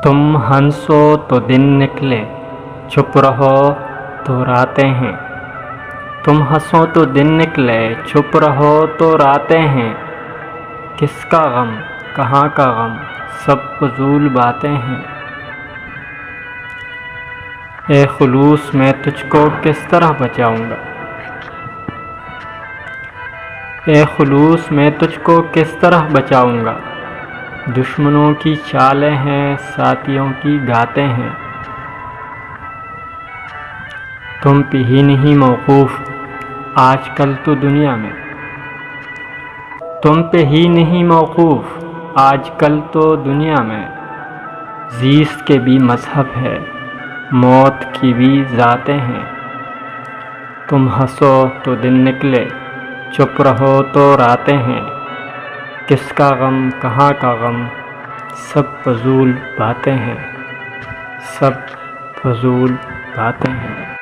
تم ہنسو تو دن نکلے، چپ رہو تو راتیں ہیں۔ تم ہنسو تو دن نکلے، چپ رہو تو راتیں ہیں۔ کس کا غم کہاں کا غم، سب فضول باتیں ہیں۔ اے خلوص میں تجھ کو کس طرح بچاؤں گا، اے خلوص میں تجھ کو کس طرح بچاؤں گا۔ دشمنوں کی چالیں ہیں، ساتھیوں کی گاتیں ہیں۔ تم پہ ہی نہیں موقوف آج کل تو دنیا میں، تم پہ ہی نہیں موقوف آج کل تو دنیا میں۔ زیست کے بھی مذہب ہے، موت کی بھی ذاتیں ہیں۔ تم ہنسو تو دن نکلے، چپ رہو تو راتیں ہیں۔ کس کا غم کہاں کا غم، سب فضول باتیں ہیں، سب فضول باتیں ہیں۔